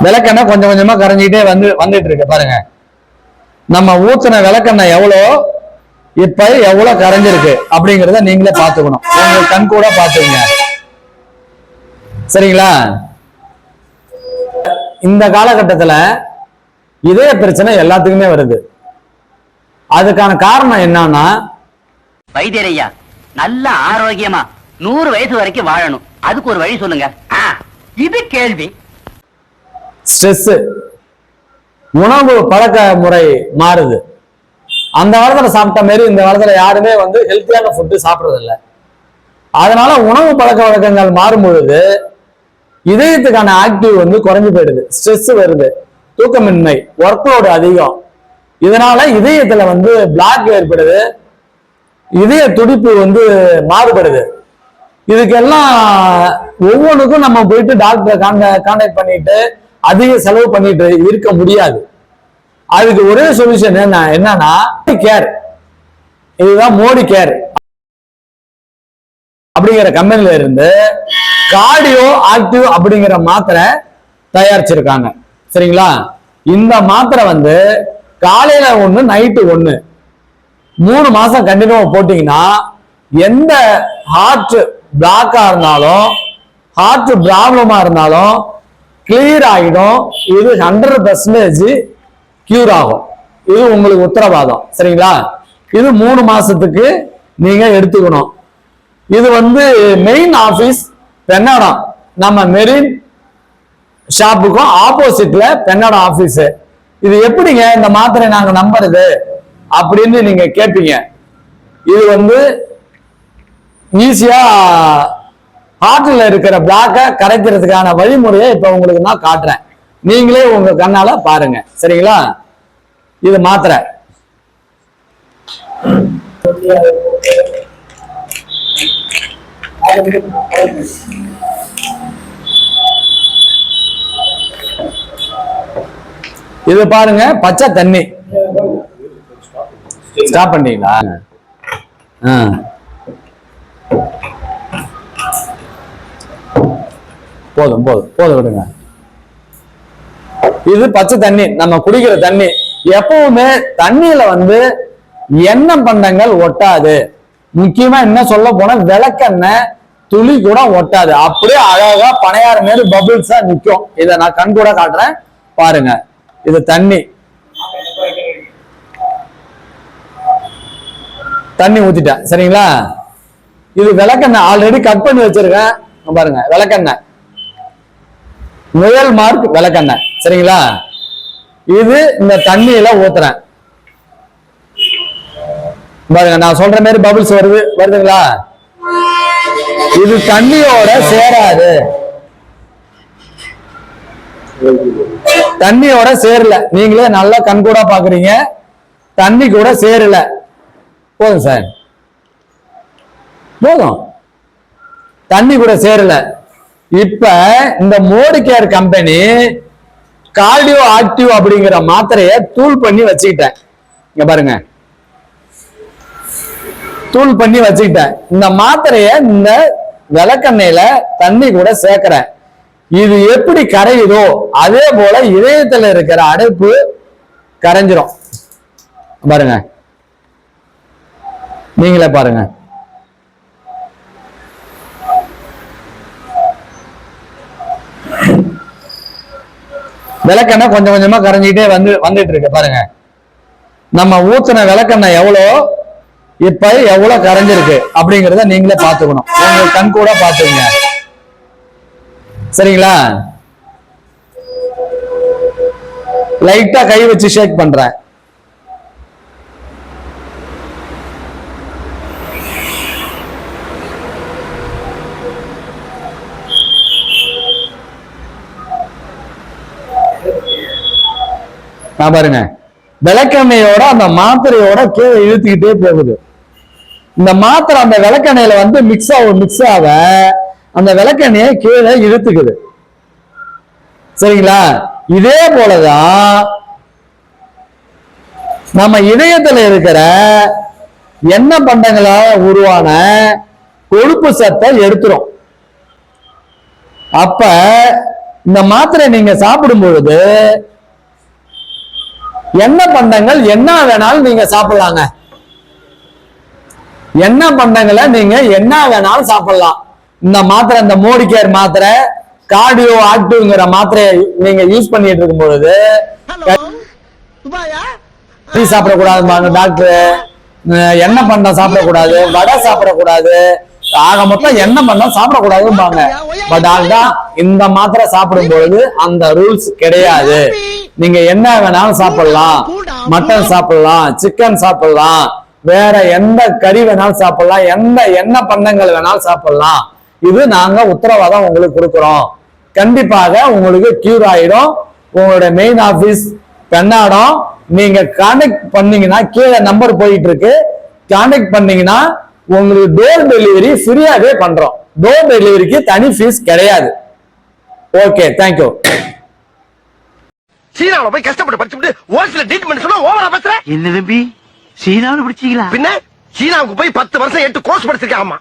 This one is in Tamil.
விளக்கெண்ணெய் கொஞ்சம் கொஞ்சமா கரைஞ்சிக்கிட்டே வந்துட்டு இருக்கு பாருங்க. நம்ம ஊத்துன விளக்கெண்ணெய் எவ்வளோ இப்ப எவ்வளவு கரைஞ்சிருக்கு அப்படிங்கிறத நீங்களே பாத்துக்கணும். உங்க கண் கூட பாத்துக்கங்க. சரிங்களா? இந்த காலகட்டத்துல இதய பிரச்சனை எல்லாத்துக்குமே வருது. அதுக்கான காரணம் என்னன்னா, வைத்தியரையா நல்ல ஆரோக்கியமா 100 வயசு வரைக்கும் வாழணும், அதுக்கு ஒரு வழி சொல்லுங்க. இது கேள்வி. ஸ்ட்ரெஸ், உணவு பழக்க முறை மாறுது. அந்த காலத்துல சாப்பிட்ட மாதிரி இந்த காலத்துல யாருமே ஹெல்த்தியான ஃபுட்டு சாப்பிடுறது இல்லை. அதனால உணவு பழக்க வழக்கங்கள் மாறும் பொழுது இதயத்துக்கான ஆக்டிவ் குறைஞ்சு போயிடுது. ஸ்ட்ரெஸ் வருது, தூக்கமின்மை, ஒர்க் லோடு அதிகம். இதனால இதயத்துல பிளாக் ஏற்படுது, இதய துடிப்பு மாறுபடுது. இதுக்கெல்லாம் ஒவ்வொன்றுக்கும் நம்ம போயிட்டு டாக்டரை கான்டாக்ட் பண்ணிட்டு அதிக செலவு பண்ணிட்டு இருக்க முடியாது. அதுக்கு ஒரே சொல்யூஷன் என்னன்னா கேர். இதுதான் மோடி கேர் அப்படிங்கிற கம்பெனில இருந்து கார்டியோ ஆக்டிவ் அப்படிங்கிற மாத்திரை தயாரிச்சிருக்காங்க. சரிங்களா? இந்த மாத்திரை காலையில 1 நைட்டு 1 3 மாசம் கண்டினியூவா போட்டீங்கன்னா எந்த ஹார்ட் பிளாக்கா இருந்தாலும் ஹார்ட் ப்ராப்ளமா இருந்தாலும் கிளியர் ஆகிடும். இது 100% கியூர் ஆகும். இது உங்களுக்கு உத்தரவாதம். சரிங்களா? இது 3 மாசத்துக்கு நீங்க எடுத்துக்கணும். இது மெயின் ஆபீஸ் பெண்ணாடம், நம்ம மெரின் ஷாப்புக்கும் ஆப்போசிட்ல பெண்ணாடம் ஆபீஸ். இது எப்படிங்க இந்த மாத்திரை நாங்க நம்புறது அப்படின்னு நீங்க கேட்பீங்க. இது ஈஸியா ஹார்ட்ல இருக்கிற பிளாக்க கரைக்கிறதுக்கான வழிமுறையை இப்ப உங்களுக்கு நான் காட்டுறேன். நீங்களே உங்க கண்ணால பாருங்க. சரிங்களா? இது மாத்திரை. இது பாருங்க, பச்சை தண்ணி. ஸ்டாப் பண்ணீங்களா? போதும் போதும் போதும் விடுங்க. இது பச்சை தண்ணி, நம்ம குடிக்கிற தண்ணி. எப்பவுமே தண்ணியில எண்ணெய் பண்டங்கள் ஒட்டாது. முக்கியமா என்ன சொல்ல போனா விளக்கெண்ணெய் துளி கூட ஒட்டாது. அப்படியே அழகா பனையார மாதிரி பபிள்ஸா நிக்கும். இதை நான் கண் கூட காட்டுறேன் பாருங்க. இது தண்ணி, தண்ணி ஊத்திட்டேன். சரிங்களா? இது விளக்கெண்ணெய் ஆல்ரெடி கட் பண்ணி வச்சிருக்கேன் பாருங்க. விளக்கெண்ணெய் முயல் மார்க் விளக்கெண்ணெய். சரிங்களா? இது இந்த தண்ணியில ஊத்துறேன் பாருங்க. நான் சொல்ற மாதிரி பபிள்ஸ் வருதுங்களா? இது தண்ணியோட சேராது, தண்ணியோட சேரல. நீங்களே நல்லா கண் கூட பாக்குறீங்க, தண்ணி கூட சேரல. போதும் சார், போதும், தண்ணி கூட சேரல. இப்ப இந்த Modi care company cardio active அப்படிங்கிற மாத்திரையை தூள் பண்ணி வச்சுக்கிட்டேன். இங்க பாருங்க, தூள் பண்ணி வச்சுக்கிட்டேன். இந்த மாத்திரைய இந்த விளக்கெண்ணெயில தண்ணி கூட சேர்க்கிறேன். இது எப்படி கரையுதோ அதே போல இதயத்துல இருக்கிற அடைப்பு கரைஞ்சிரும். பாருங்க, நீங்களே பாருங்க. விளக்கெண்ணெய் கொஞ்சம் கொஞ்சமா கரைஞ்சிக்கிட்டே வந்துட்டு இருக்கு பாருங்க. நம்ம ஊத்துன விளக்கெண்ணெய் எவ்வளோ இப்ப எவ்வளவு கரைஞ்சிருக்கு அப்படிங்கறத நீங்களே பாத்துக்கணும். உங்க கண் கூட பாத்துக்கங்க. சரிங்களா? லைட்டா கை வச்சு ஷேக் பண்றேன். பாருங்க, விளக்கெண்ணையோட அந்த மாத்திரையோட கீழே இழுத்துக்கிட்டே போகுது. இந்த மாத்திரை அந்த விளக்கெண்ணையில மிக்ஸ் ஆக அந்த விளக்கெண்ணையை கீழே இழுத்துக்குது. சரிங்களா? இதே போலதான் நம்ம இதயத்துல இருக்கிற எண்ணெய் பண்டங்களால உருவான கொழுப்பு சத்தை எடுத்துரும். அப்ப இந்த மாத்திரை நீங்க சாப்பிடும் பொழுது எண்ணெய் பண்டங்கள் என்ன வேணாலும் நீங்க சாப்பிடலாங்க. எண்ணெய் பண்டங்களை நீங்க என்ன வேணாலும் சாப்பிடலாம். இந்த மாத்திரை, இந்த மோடி கேர் மாத்திரை, கார்டியோ ஆக்டிவ்ங்கிற மாத்திரையை நீங்க யூஸ் பண்ணிட்டு இருக்கும் பொழுது கறி சாப்பிடக்கூடாதும்பாங்க டாக்டர், எண்ணெய் பண்டம் சாப்பிடக்கூடாது, வடை சாப்பிடக்கூடாது, ஆக மொத்தம் எண்ணெய் பண்டம் சாப்பிடக்கூடாதும்பாங்க. பட் அதுதான் இந்த மாத்திரை சாப்பிடும் பொழுது அந்த ரூல்ஸ் கிடையாது. நீங்க என்ன வேணாலும் சாப்பிடலாம், மட்டன் சாப்பிடலாம், சிக்கன் சாப்பிடலாம், வேற எந்த கறி வேணாலும் சாப்பிடலாம், எந்த எண்ணெய் பண்டங்கள் வேணாலும் சாப்பிடலாம். இது நாங்க உத்தரவாதம் உங்களுக்கு கொடுக்கிறோம். கண்டிப்பாக உங்களுக்கு கியூர் ஆயிடும். உங்களுடைய மெயின் ஆபீஸ் பெண்ணாடம். நீங்க கான்டாக்ட் பண்ணீங்கன்னா கீழே நம்பர் போயிட்டு இருக்கு, கான்டாக்ட் பண்ணீங்கன்னா உங்களுக்கு டோர் டெலிவரி ஃப்ரீயாவே பண்றோம். டோர் டெலிவரிக்கு தனி ஃபீஸ் கிடையாது. Okay, thank you. சீனாவுல போய் கஷ்டப்பட்டு படிச்சுட்டு ஹோல்சேல் ட்ரீட்மெண்ட் சொன்னா ஓவரா பேசுற. என்ன தம்பி சீனாவில் பிடிச்சீங்களா? பின்ன சீனாவுக்கு போய் 10 வருஷம் 8 கோர்ஸ் படிச்சிருக்கேன். ஆமா.